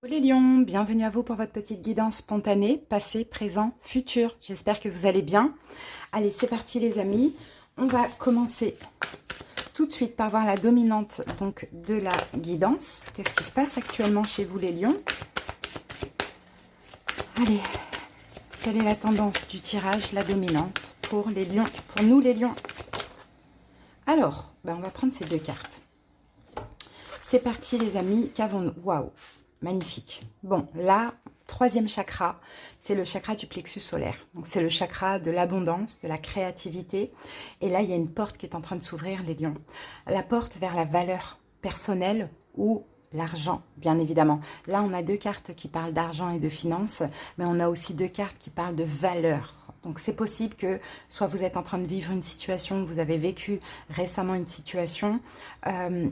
Les lions, bienvenue à vous pour votre petite guidance spontanée, passé, présent, futur. J'espère que vous allez bien. Allez, c'est parti les amis. On va commencer tout de suite par voir la dominante donc de la guidance. Qu'est-ce qui se passe actuellement chez vous les lions? Allez, quelle est la tendance du tirage, la dominante pour les lions, pour nous les lions? Alors, on va prendre ces deux cartes. C'est parti les amis, qu'avons-nous? Waouh, magnifique. Bon, là, troisième chakra, c'est le chakra du plexus solaire. Donc c'est le chakra de l'abondance, de la créativité. Et là, il y a une porte qui est en train de s'ouvrir, les lions. La porte vers la valeur personnelle ou l'argent, bien évidemment. Là, on a deux cartes qui parlent d'argent et de finances, mais on a aussi deux cartes qui parlent de valeur. Donc c'est possible que soit vous êtes en train de vivre une situation, que vous avez vécu récemment une situation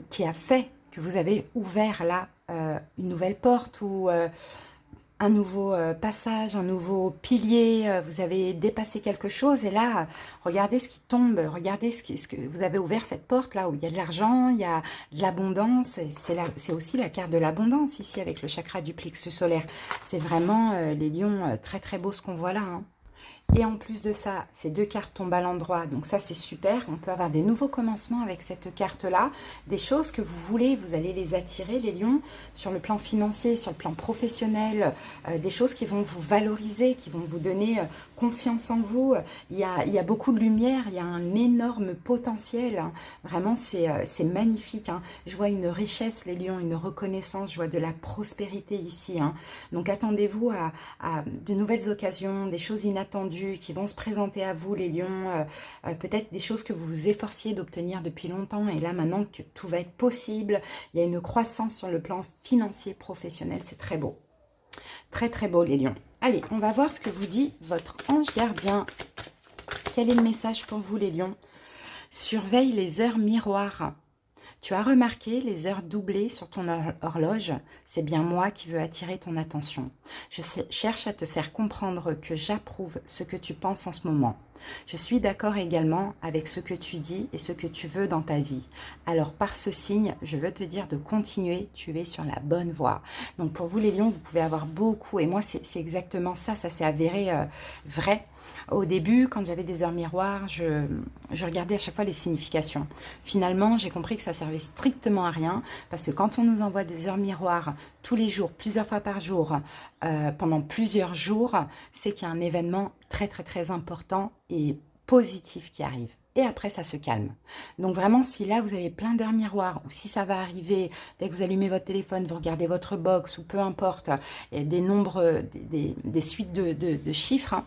qui a fait que vous avez ouvert là une nouvelle porte ou un nouveau passage, un nouveau pilier, vous avez dépassé quelque chose et là, regardez ce qui tombe, regardez ce que vous avez ouvert cette porte là où il y a de l'argent, il y a de l'abondance, c'est aussi la carte de l'abondance ici avec le chakra du plexus solaire. C'est vraiment les lions très très beau ce qu'on voit là, hein. Et en plus de ça, ces deux cartes tombent à l'endroit, donc ça c'est super. On peut avoir des nouveaux commencements avec cette carte-là. Des choses que vous voulez, vous allez les attirer, les lions, sur le plan financier, sur le plan professionnel. Des choses qui vont vous valoriser, qui vont vous donner confiance en vous. Il y a beaucoup de lumière, il y a un énorme potentiel, hein. Vraiment, c'est magnifique, hein. Je vois une richesse, les lions, une reconnaissance, je vois de la prospérité ici, hein. Donc attendez-vous à de nouvelles occasions, des choses inattendues qui vont se présenter à vous les lions, peut-être des choses que vous vous efforciez d'obtenir depuis longtemps et là maintenant que tout va être possible, il y a une croissance sur le plan financier professionnel, c'est très beau. Très très beau les lions. Allez, on va voir ce que vous dit votre ange gardien. Quel est le message pour vous les lions? Surveille les heures miroirs. Tu as remarqué les heures doublées sur ton horloge? C'est bien moi qui veux attirer ton attention. Je cherche à te faire comprendre que j'approuve ce que tu penses en ce moment. Je suis d'accord également avec ce que tu dis et ce que tu veux dans ta vie. Alors par ce signe, je veux te dire de continuer, tu es sur la bonne voie. Donc pour vous les lions, vous pouvez avoir beaucoup, et moi c'est exactement ça, ça s'est avéré vrai. Au début, quand j'avais des heures miroirs, je regardais à chaque fois les significations. Finalement, j'ai compris que ça servait strictement à rien, parce que quand on nous envoie des heures miroirs tous les jours, plusieurs fois par jour, pendant plusieurs jours, c'est qu'il y a un événement très très très important et positif qui arrive. Et après, ça se calme. Donc vraiment, si là, vous avez plein d'heures miroirs, ou si ça va arriver, dès que vous allumez votre téléphone, vous regardez votre box, ou peu importe, et des nombres, des suites de chiffres, hein,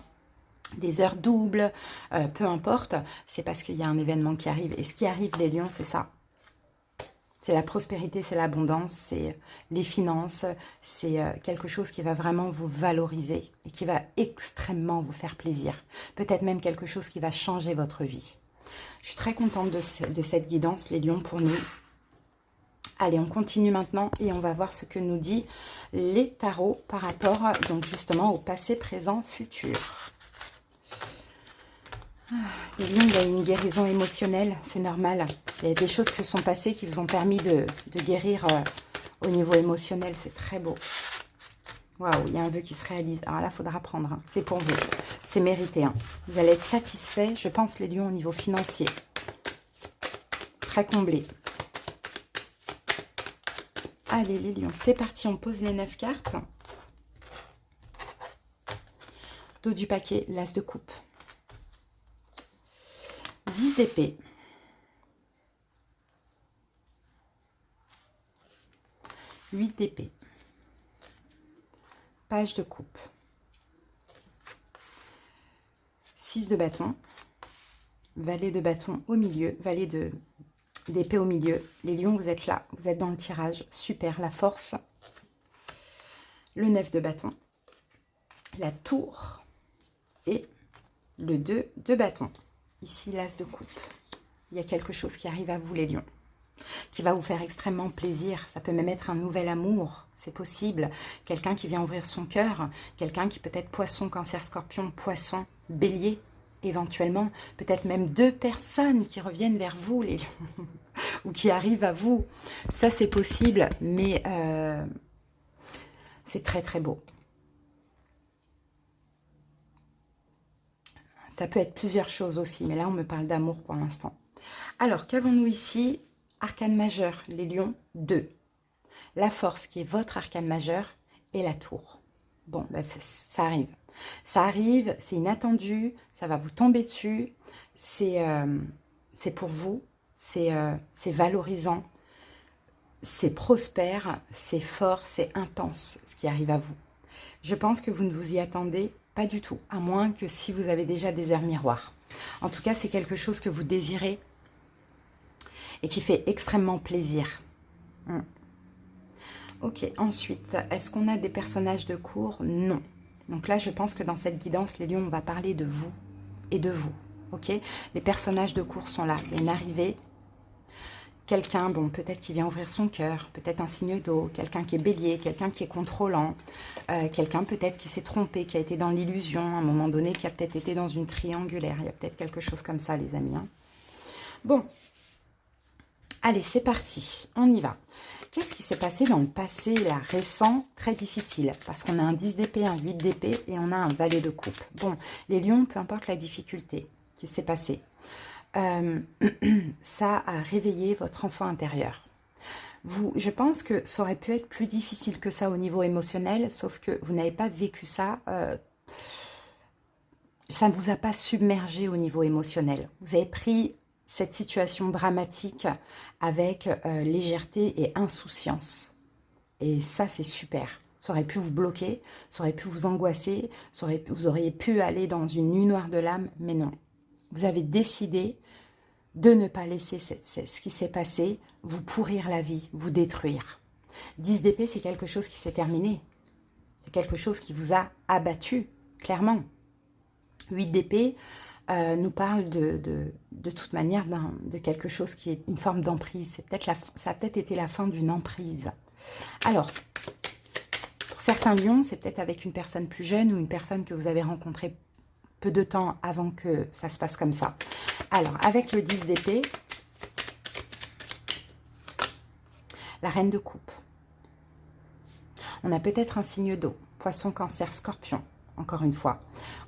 des heures doubles, peu importe, c'est parce qu'il y a un événement qui arrive. Et ce qui arrive, les lions, c'est ça. C'est la prospérité, c'est l'abondance, c'est les finances, c'est quelque chose qui va vraiment vous valoriser et qui va extrêmement vous faire plaisir. Peut-être même quelque chose qui va changer votre vie. Je suis très contente de cette guidance, les lions, pour nous. Allez, on continue maintenant et on va voir ce que nous dit les tarots par rapport donc justement au passé, présent, futur. Les lions, il y a une guérison émotionnelle, c'est normal. Il y a des choses qui se sont passées qui vous ont permis de guérir au niveau émotionnel, c'est très beau. Waouh, il y a un vœu qui se réalise. Alors là, il faudra prendre, hein. C'est pour vous, c'est mérité, hein. Vous allez être satisfait, je pense, les lions, au niveau financier. Très comblé. Allez, les lions, c'est parti, on pose les 9 cartes. Dos du paquet, l'as de coupe. 10 d'épée. 8 d'épée. Page de coupe. 6 de bâton. Valet de bâton au milieu. Valet d'épée au milieu. Les lions, vous êtes là. Vous êtes dans le tirage. Super, la force. Le 9 de bâton. La tour. Et le 2 de bâton. Ici, l'as de coupe. Il y a quelque chose qui arrive à vous, les lions, qui va vous faire extrêmement plaisir. Ça peut même être un nouvel amour, c'est possible. Quelqu'un qui vient ouvrir son cœur, quelqu'un qui peut être poisson, cancer, scorpion, poisson, bélier, éventuellement. Peut-être même 2 personnes qui reviennent vers vous, les lions, ou qui arrivent à vous. Ça, c'est possible, mais C'est très très beau. Ça peut être plusieurs choses aussi, mais là on me parle d'amour pour l'instant. Alors, qu'avons-nous ici? Arcane majeur, les lions, 2. La force qui est votre arcane majeur et la tour. Bon, ben ça arrive. Ça arrive, c'est inattendu, ça va vous tomber dessus. C'est pour vous, c'est valorisant, c'est prospère, c'est fort, c'est intense ce qui arrive à vous. Je pense que vous ne vous y attendez pas du tout, à moins que si vous avez déjà des heures miroirs. En tout cas, c'est quelque chose que vous désirez et qui fait extrêmement plaisir. Ok, ensuite, est-ce qu'on a des personnages de cours? Non. Donc là, je pense que dans cette guidance, les lions, on va parler de vous et de vous. Ok, les personnages de cours sont là. Il y a une arrivée. Quelqu'un, bon, peut-être qui vient ouvrir son cœur, peut-être un signe d'eau, quelqu'un qui est bélier, quelqu'un qui est contrôlant, quelqu'un peut-être qui s'est trompé, qui a été dans l'illusion à un moment donné, qui a peut-être été dans une triangulaire. Il y a peut-être quelque chose comme ça, les amis. Hein. Bon, allez, c'est parti, on y va. Qu'est-ce qui s'est passé dans le passé, là, récent, très difficile? Parce qu'on a un 10 d'épée, un 8 d'épée et on a un valet de coupe. Bon, les lions, peu importe la difficulté qui s'est passée, ça a réveillé votre enfant intérieur. Je pense que ça aurait pu être plus difficile que ça au niveau émotionnel, sauf que vous n'avez pas vécu ça, ça ne vous a pas submergé au niveau émotionnel. Vous avez pris cette situation dramatique avec légèreté et insouciance. Et ça, c'est super. Ça aurait pu vous bloquer, ça aurait pu vous angoisser, vous auriez pu aller dans une nuit noire de l'âme, mais non. Vous avez décidé de ne pas laisser ce qui s'est passé vous pourrir la vie, vous détruire. 10 d'épée, c'est quelque chose qui s'est terminé. C'est quelque chose qui vous a abattu, clairement. 8 d'épée nous parle de toute manière de quelque chose qui est une forme d'emprise. Ça a peut-être été la fin d'une emprise. Alors, pour certains lions, c'est peut-être avec une personne plus jeune ou une personne que vous avez rencontrée peu de temps avant que ça se passe comme ça. Alors, avec le 10 d'épée, la reine de coupe. On a peut-être un signe d'eau, poisson, cancer, scorpion, encore une fois.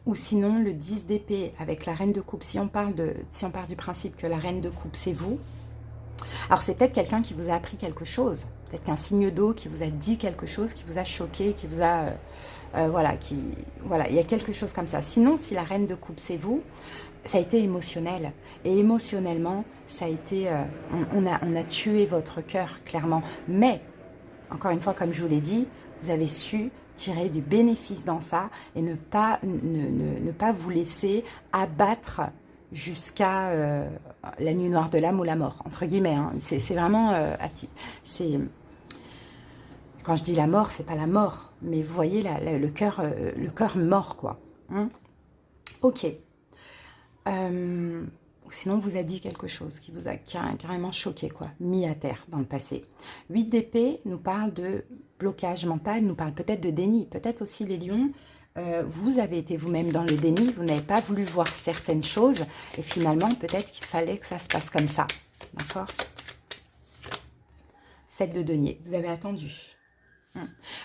Ou sinon, le 10 d'épée avec la reine de coupe, si on part du principe que la reine de coupe, c'est vous. Alors, c'est peut-être quelqu'un qui vous a appris quelque chose. Peut-être qu'un signe d'eau qui vous a dit quelque chose, qui vous a choqué, qui vous a... voilà, il y a quelque chose comme ça. Sinon, si la reine de coupe, c'est vous, ça a été émotionnel. Et émotionnellement, ça a été... on a tué votre cœur, clairement. Mais, encore une fois, comme je vous l'ai dit, vous avez su tirer du bénéfice dans ça et ne pas vous laisser abattre jusqu'à la nuit noire de l'âme ou la mort, entre guillemets. Hein. C'est vraiment... quand je dis la mort, c'est pas la mort, mais vous voyez le cœur mort, quoi. Hein. Ok. Sinon, on vous a dit quelque chose qui vous a carrément choqué, quoi, mis à terre dans le passé. 8 d'épée nous parle de blocage mental, nous parle peut-être de déni. Peut-être aussi les lions, vous avez été vous-même dans le déni, vous n'avez pas voulu voir certaines choses, et finalement, peut-être qu'il fallait que ça se passe comme ça. D'accord? 7 de denier, vous avez attendu.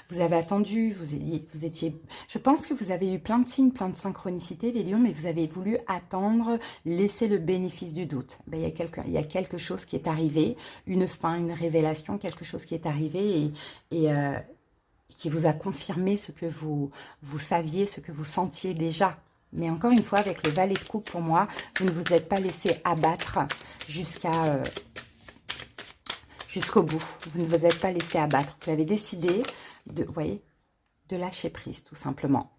Vous avez attendu, vous étiez... Je pense que vous avez eu plein de signes, plein de synchronicités, les lions, mais vous avez voulu attendre, laisser le bénéfice du doute. Ben, il y a quelque chose qui est arrivé, une fin, une révélation, quelque chose qui est arrivé et qui vous a confirmé ce que vous saviez, ce que vous sentiez déjà. Mais encore une fois, avec le valet de coupe, pour moi, vous ne vous êtes pas laissé abattre jusqu'au bout. Vous ne vous êtes pas laissé abattre. Vous avez décidé de lâcher prise, tout simplement.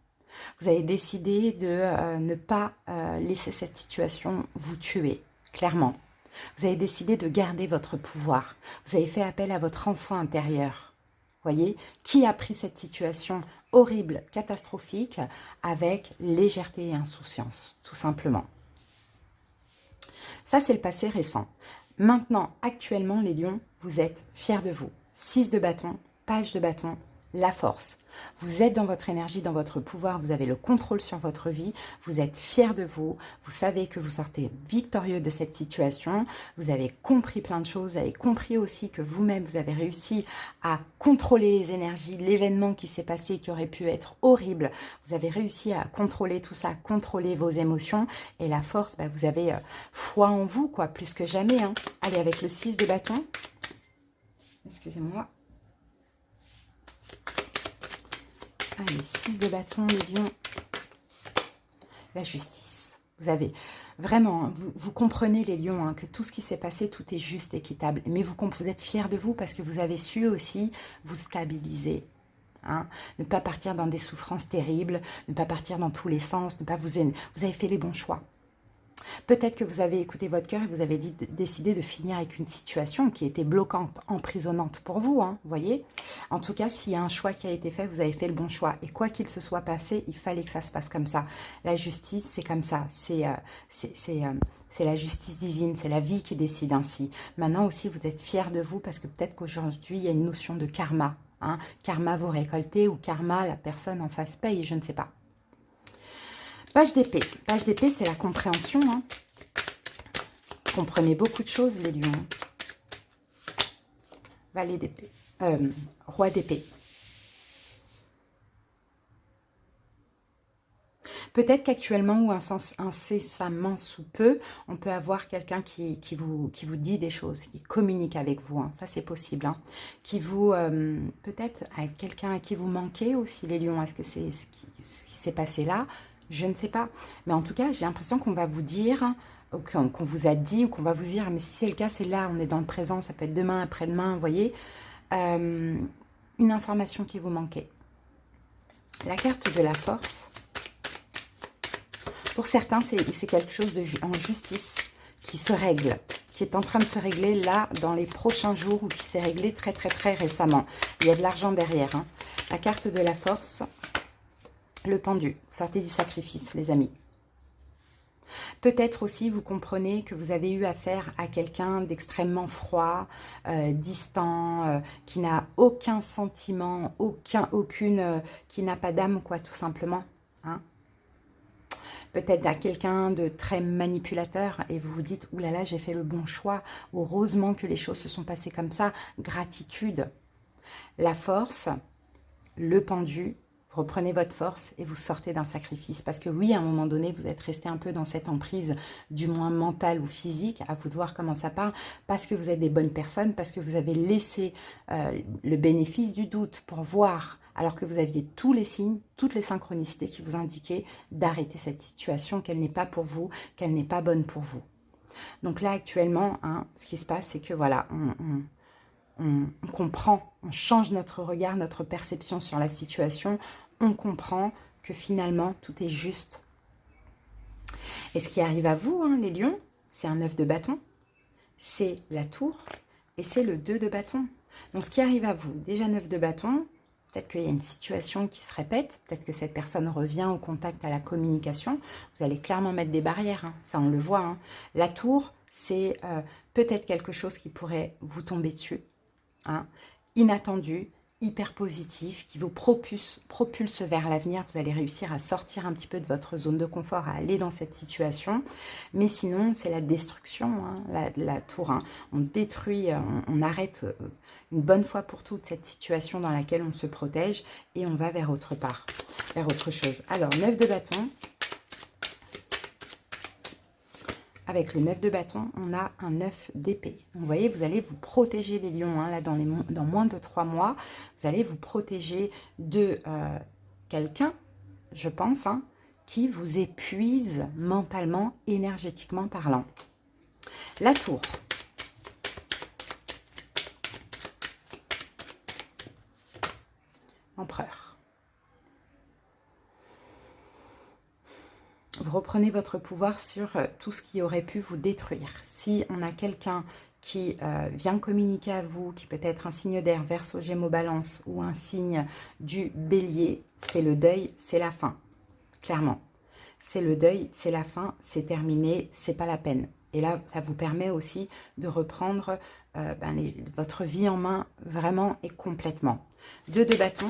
Vous avez décidé de ne pas laisser cette situation vous tuer, clairement. Vous avez décidé de garder votre pouvoir. Vous avez fait appel à votre enfant intérieur. Voyez, qui a pris cette situation horrible, catastrophique, avec légèreté et insouciance, tout simplement. Ça, c'est le passé récent. Maintenant, actuellement, les lions, vous êtes fiers de vous. 6 de bâton, page de bâton, la force. Vous êtes dans votre énergie, dans votre pouvoir, vous avez le contrôle sur votre vie, vous êtes fier de vous, vous savez que vous sortez victorieux de cette situation, vous avez compris plein de choses, vous avez compris aussi que vous-même, vous avez réussi à contrôler les énergies, l'événement qui s'est passé, qui aurait pu être horrible, vous avez réussi à contrôler tout ça, contrôler vos émotions, et la force, bah, vous avez foi en vous, quoi, plus que jamais. Hein. Allez, avec le 6 de bâton, excusez-moi. Allez, 6 de bâton, les lions. La justice. Vous avez vraiment, hein, vous comprenez les lions, hein, que tout ce qui s'est passé, tout est juste, équitable. Mais vous êtes fiers de vous parce que vous avez su aussi vous stabiliser. Hein, ne pas partir dans des souffrances terribles, ne pas partir dans tous les sens, ne pas vous avez fait les bons choix. Peut-être que vous avez écouté votre cœur et vous avez décidé de finir avec une situation qui était bloquante, emprisonnante pour vous, hein, vous voyez. En tout cas, s'il y a un choix qui a été fait, vous avez fait le bon choix. Et quoi qu'il se soit passé, il fallait que ça se passe comme ça. La justice, c'est comme ça. C'est la justice divine, c'est la vie qui décide ainsi. Maintenant aussi, vous êtes fiers de vous parce que peut-être qu'aujourd'hui, il y a une notion de karma. Hein. Karma, vous récoltez, ou karma, la personne en face paye, je ne sais pas. Page d'épée. Page d'épée, c'est la compréhension. Hein. Comprenez beaucoup de choses, les lions. Valet d'épée. Roi d'épée. Peut-être qu'actuellement ou incessamment sous peu, on peut avoir quelqu'un qui vous dit des choses, qui communique avec vous. Hein. Ça, c'est possible. Hein. Qui vous, peut-être, avec quelqu'un à qui vous manquez aussi, les lions. Est-ce que c'est ce qui s'est passé là? Je ne sais pas. Mais en tout cas, j'ai l'impression qu'on va vous dire, qu'on vous a dit, ou qu'on va vous dire, mais si c'est le cas, c'est là, on est dans le présent, ça peut être demain, après-demain, vous voyez. Une information qui vous manquait. La carte de la force. Pour certains, c'est quelque chose en justice qui se règle, qui est en train de se régler là, dans les prochains jours, ou qui s'est réglé très, très, très récemment. Il y a de l'argent derrière. Hein. La carte de la force. Le pendu, vous sortez du sacrifice, les amis. Peut-être aussi, vous comprenez que vous avez eu affaire à quelqu'un d'extrêmement froid, distant, qui n'a aucun sentiment, qui n'a pas d'âme, quoi, tout simplement. Hein. Peut-être à quelqu'un de très manipulateur et vous vous dites, oulala, j'ai fait le bon choix, heureusement que les choses se sont passées comme ça, gratitude. La force, le pendu, reprenez votre force et vous sortez d'un sacrifice. Parce que oui, à un moment donné, vous êtes resté un peu dans cette emprise, du moins mentale ou physique, à vous de voir comment ça part, parce que vous êtes des bonnes personnes, parce que vous avez laissé le bénéfice du doute pour voir, alors que vous aviez tous les signes, toutes les synchronicités qui vous indiquaient d'arrêter cette situation, qu'elle n'est pas pour vous, qu'elle n'est pas bonne pour vous. Donc là, actuellement, hein, ce qui se passe, c'est que voilà, on comprend, on change notre regard, notre perception sur la situation, on comprend que finalement, tout est juste. Et ce qui arrive à vous, hein, les lions, c'est un 9 de bâton, c'est la tour, et c'est le 2 de bâton. Donc, ce qui arrive à vous, déjà 9 de bâton, peut-être qu'il y a une situation qui se répète, peut-être que cette personne revient au contact, à la communication, vous allez clairement mettre des barrières, hein, ça on le voit. Hein. La tour, c'est peut-être quelque chose qui pourrait vous tomber dessus, hein, inattendu, hyper positif, qui vous propulse vers l'avenir. Vous allez réussir à sortir un petit peu de votre zone de confort, à aller dans cette situation. Mais sinon, c'est la destruction, hein, la tour. Hein. On détruit, on arrête une bonne fois pour toutes cette situation dans laquelle on se protège et on va vers autre part, vers autre chose. Alors, 9 de bâton. Avec le 9 de bâton, on a un 9 d'épée. Vous voyez, vous allez vous protéger les lions, hein, là, dans moins de 3 mois. Vous allez vous protéger de quelqu'un, je pense, hein, qui vous épuise mentalement, énergétiquement parlant. La tour. Empereur. Vous reprenez votre pouvoir sur tout ce qui aurait pu vous détruire. Si on a quelqu'un qui vient communiquer à vous, qui peut être un signe d'air, Verseau, Gémeaux, Balance, ou un signe du Bélier, c'est le deuil, c'est la fin. Clairement. C'est le deuil, c'est la fin, c'est terminé, c'est pas la peine. Et là, ça vous permet aussi de reprendre votre vie en main vraiment et complètement. 2 de bâton.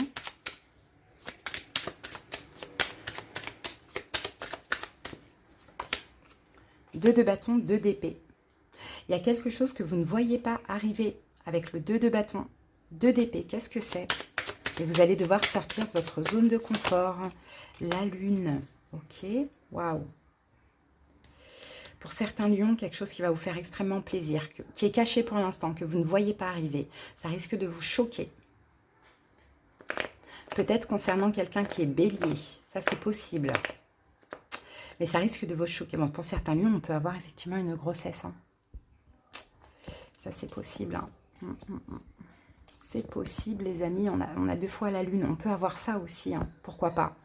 2 de bâton, 2 d'épée. Il y a quelque chose que vous ne voyez pas arriver avec le 2 de bâton, 2 d'épée. Qu'est-ce que c'est? Et vous allez devoir sortir de votre zone de confort. La lune. Ok. Waouh. Pour certains lions, quelque chose qui va vous faire extrêmement plaisir, qui est caché pour l'instant, que vous ne voyez pas arriver. Ça risque de vous choquer. Peut-être concernant quelqu'un qui est bélier. Ça, c'est possible. Mais ça risque de vous choquer. Bon, pour certains lions, on peut avoir effectivement une grossesse. Hein. Ça, c'est possible. Hein. C'est possible, les amis. On a 2 fois la lune. On peut avoir ça aussi. Hein. Pourquoi pas?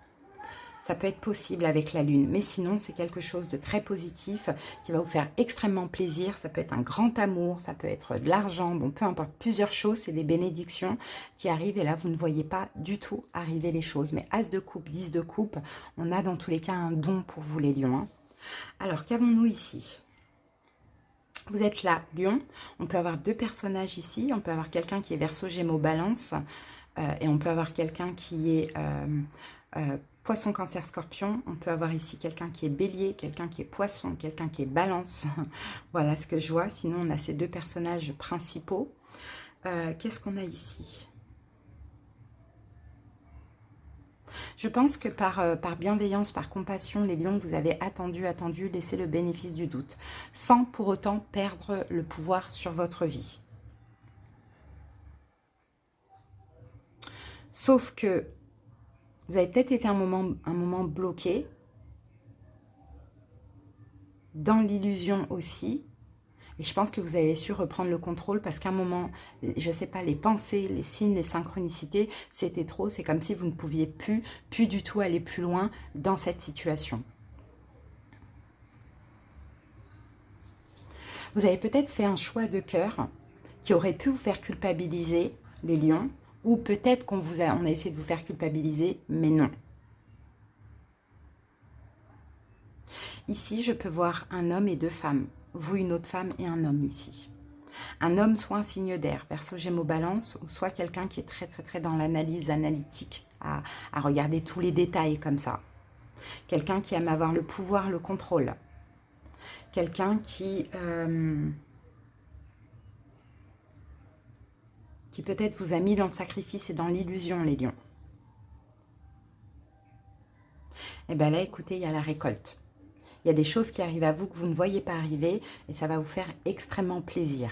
Ça peut être possible avec la lune. Mais sinon, c'est quelque chose de très positif qui va vous faire extrêmement plaisir. Ça peut être un grand amour. Ça peut être de l'argent. Bon, peu importe. Plusieurs choses. C'est des bénédictions qui arrivent. Et là, vous ne voyez pas du tout arriver les choses. Mais As de coupe, 10 de coupe, on a dans tous les cas un don pour vous, les lions. Hein. Alors, qu'avons-nous ici? Vous êtes là, lion. On peut avoir 2 personnages ici. On peut avoir quelqu'un qui est Verseau, Gémeaux, Balance. Et on peut avoir quelqu'un qui est Poisson, Cancer, Scorpion. On peut avoir ici quelqu'un qui est Bélier, quelqu'un qui est Poisson, quelqu'un qui est Balance. Voilà ce que je vois. Sinon, on a ces 2 personnages principaux. Qu'est-ce qu'on a ici? Je pense que par bienveillance, par compassion, les lions, vous avez attendu, laissé le bénéfice du doute, sans pour autant perdre le pouvoir sur votre vie. Sauf que vous avez peut-être été un moment bloqué, dans l'illusion aussi. Et je pense que vous avez su reprendre le contrôle parce qu'à un moment, je ne sais pas, les pensées, les signes, les synchronicités, c'était trop. C'est comme si vous ne pouviez plus du tout aller plus loin dans cette situation. Vous avez peut-être fait un choix de cœur qui aurait pu vous faire culpabiliser, les lions, ou peut-être qu'on a essayé de vous faire culpabiliser, mais non. Ici, je peux voir un homme et 2 femmes. Vous, une autre femme et un homme ici. Un homme, soit un signe d'air, Verseau, Gémeaux, Balance, ou soit quelqu'un qui est très dans l'analyse analytique, à regarder tous les détails comme ça. Quelqu'un qui aime avoir le pouvoir, le contrôle. Quelqu'un qui peut-être vous a mis dans le sacrifice et dans l'illusion, les lions. Et bien là, écoutez, il y a la récolte. Il y a des choses qui arrivent à vous que vous ne voyez pas arriver et ça va vous faire extrêmement plaisir.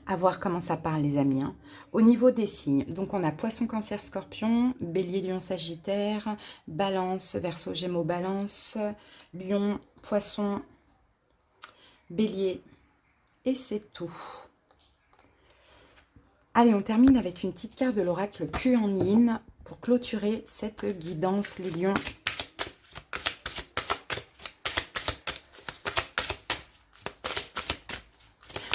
À voir comment ça parle, les amis. Hein. Au niveau des signes, donc on a Poisson, Cancer, Scorpion, Bélier, Lion, Sagittaire, Balance, Verseau, Gémeaux, Balance, Lion, Poisson, Bélier et c'est tout. Allez, on termine avec une petite carte de l'oracle Kuan-Yin pour clôturer cette guidance, les lions.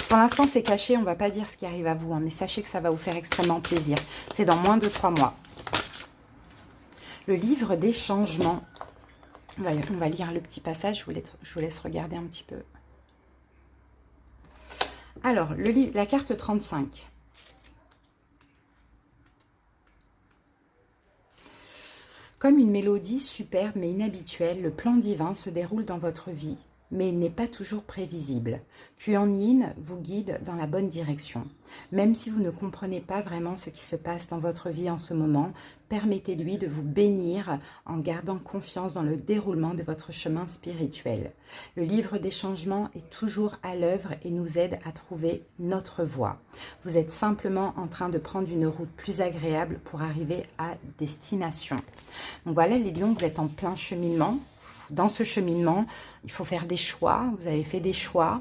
Pour l'instant, c'est caché, on ne va pas dire ce qui arrive à vous, hein, mais sachez que ça va vous faire extrêmement plaisir. C'est dans moins de 3 mois. Le livre des changements. On va lire le petit passage, je vous laisse regarder un petit peu. Alors, la carte 35. Comme une mélodie superbe mais inhabituelle, le plan divin se déroule dans votre vie. Mais il n'est pas toujours prévisible. Kuan-Yin vous guide dans la bonne direction. Même si vous ne comprenez pas vraiment ce qui se passe dans votre vie en ce moment, permettez-lui de vous bénir en gardant confiance dans le déroulement de votre chemin spirituel. Le livre des changements est toujours à l'œuvre et nous aide à trouver notre voie. Vous êtes simplement en train de prendre une route plus agréable pour arriver à destination. Donc voilà les lions, vous êtes en plein cheminement. Dans ce cheminement, il faut faire des choix. Vous avez fait des choix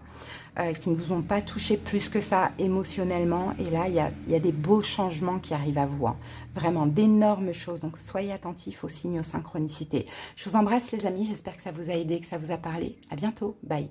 qui ne vous ont pas touché plus que ça émotionnellement. Et là, il y a des beaux changements qui arrivent à vous. Hein. Vraiment d'énormes choses. Donc, soyez attentifs aux signes, aux synchronicités. Je vous embrasse les amis. J'espère que ça vous a aidé, que ça vous a parlé. À bientôt. Bye.